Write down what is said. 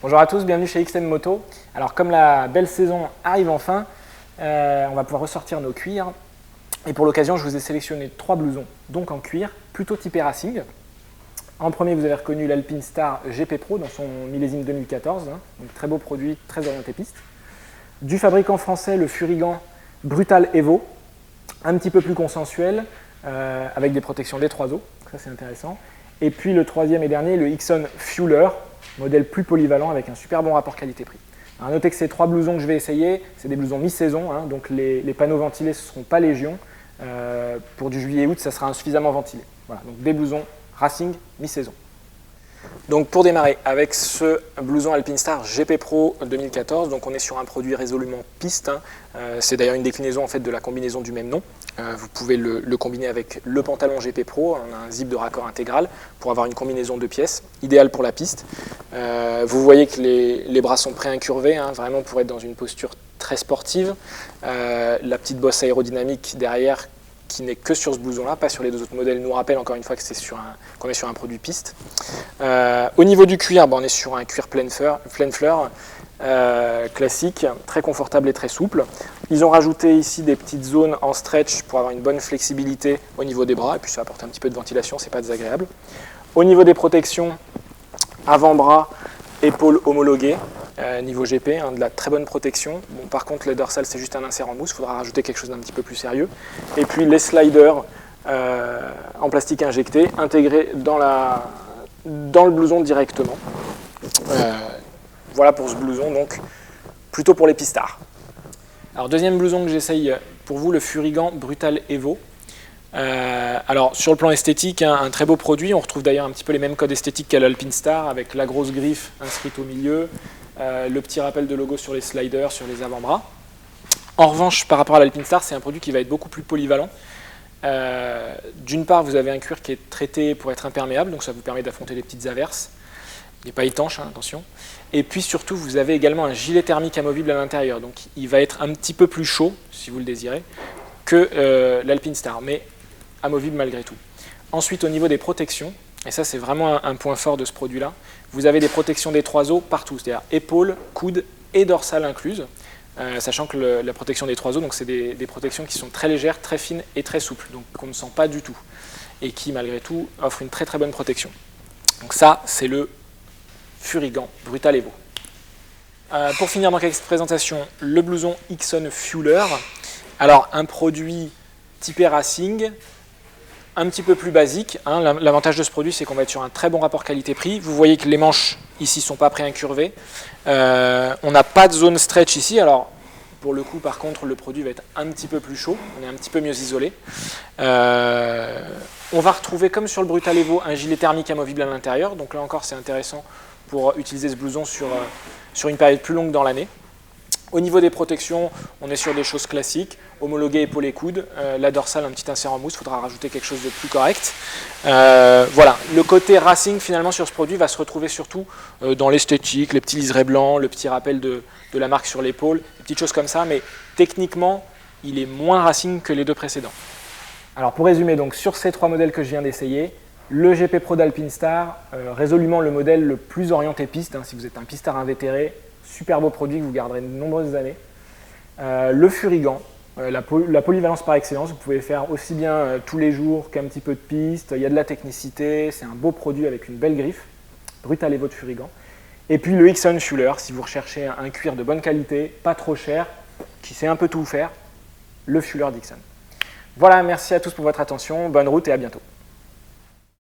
Bonjour à tous, bienvenue chez XM Moto. Alors comme la belle saison arrive enfin, on va pouvoir ressortir nos cuirs. Et pour l'occasion, je vous ai sélectionné 3 blousons, donc en cuir, plutôt typé racing. En premier, vous avez reconnu l'Alpinestar GP Pro dans son millésime 2014, donc très beau produit, très orienté piste. Du fabricant français, le Furigan Brutal Evo, un petit peu plus consensuel, avec des protections des 3 eaux, ça c'est intéressant. Et puis le troisième et dernier, le Ixon Fueler, modèle plus polyvalent avec un super bon rapport qualité-prix. Alors notez que ces 3 blousons que je vais essayer, c'est des blousons mi-saison, donc les panneaux ventilés ce ne seront pas légion. Pour du juillet-août, ça sera insuffisamment ventilé. Voilà, donc des blousons racing mi-saison. Donc pour démarrer avec ce blouson Alpinestar GP Pro 2014, donc on est sur un produit résolument piste. C'est d'ailleurs une déclinaison en fait de la combinaison du même nom. Vous pouvez le combiner avec le pantalon GP Pro, on a un zip de raccord intégral pour avoir une combinaison de pièces, idéale pour la piste. Vous voyez que les bras sont pré-incurvés, vraiment pour être dans une posture très sportive. La petite bosse aérodynamique derrière qui n'est que sur ce blouson-là, pas sur les 2 autres modèles, nous rappelle encore une fois que qu'on est sur un produit piste. Au niveau du cuir, on est sur un cuir pleine fleur classique, très confortable et très souple. Ils ont rajouté ici des petites zones en stretch pour avoir une bonne flexibilité au niveau des bras, et puis ça apporte un petit peu de ventilation, c'est pas désagréable. Au niveau des protections, avant-bras, épaules homologuées, niveau GP, de la très bonne protection. Bon, par contre, le dorsal, c'est juste un insert en mousse, il faudra rajouter quelque chose d'un petit peu plus sérieux. Et puis les sliders en plastique injecté, intégrés dans le blouson directement. Voilà pour ce blouson, donc plutôt pour les pistards. Alors deuxième blouson que j'essaye pour vous, le Furigan Brutal Evo. Alors sur le plan esthétique, un très beau produit, on retrouve d'ailleurs un petit peu les mêmes codes esthétiques qu'à l'Alpinestar, avec la grosse griffe inscrite au milieu, le petit rappel de logo sur les sliders, sur les avant-bras. En revanche, par rapport à l'Alpinestar, c'est un produit qui va être beaucoup plus polyvalent. D'une part, vous avez un cuir qui est traité pour être imperméable, donc ça vous permet d'affronter les petites averses. Il n'est pas étanche, attention. Et puis surtout, vous avez également un gilet thermique amovible à l'intérieur, donc il va être un petit peu plus chaud, si vous le désirez, que l'Alpinestar, mais amovible malgré tout. Ensuite, au niveau des protections, et ça c'est vraiment un point fort de ce produit-là, vous avez des protections des 3 os partout, c'est-à-dire épaules, coudes et dorsales incluses, sachant que la protection des 3 os, donc c'est des protections qui sont très légères, très fines et très souples, donc qu'on ne sent pas du tout, et qui malgré tout offrent une très très bonne protection. Donc ça, c'est le Furigan Brutal Evo. Pour finir dans cette présentation, le blouson Ixon Fueler. Alors un produit typé racing, un petit peu plus basique. L'avantage de ce produit, c'est qu'on va être sur un très bon rapport qualité-prix. Vous voyez que les manches ici ne sont pas pré-incurvées. On n'a pas de zone stretch ici. Alors pour le coup, par contre, le produit va être un petit peu plus chaud. On est un petit peu mieux isolé. On va retrouver, comme sur le Brutal Evo, un gilet thermique amovible à l'intérieur. Donc là encore, c'est intéressant pour utiliser ce blouson sur une période plus longue dans l'année. Au niveau des protections, on est sur des choses classiques, homologué épaules et coudes, la dorsale, un petit insert en mousse, il faudra rajouter quelque chose de plus correct. Voilà, le côté racing finalement sur ce produit va se retrouver surtout dans l'esthétique, les petits liserés blancs, le petit rappel de la marque sur l'épaule, des petites choses comme ça, mais techniquement, il est moins racing que les 2 précédents. Alors pour résumer, donc sur ces 3 modèles que je viens d'essayer, le GP Pro d'Alpinestar, résolument le modèle le plus orienté piste, si vous êtes un pistard invétéré, super beau produit que vous garderez de nombreuses années. Le Furigan, la polyvalence par excellence, vous pouvez faire aussi bien tous les jours qu'un petit peu de piste, il y a de la technicité, c'est un beau produit avec une belle griffe, Brutal Evo de Furigan. Et puis le Ixon Fueler, si vous recherchez un cuir de bonne qualité, pas trop cher, qui sait un peu tout faire, le Fueler d'Ixon. Voilà, merci à tous pour votre attention, bonne route et à bientôt.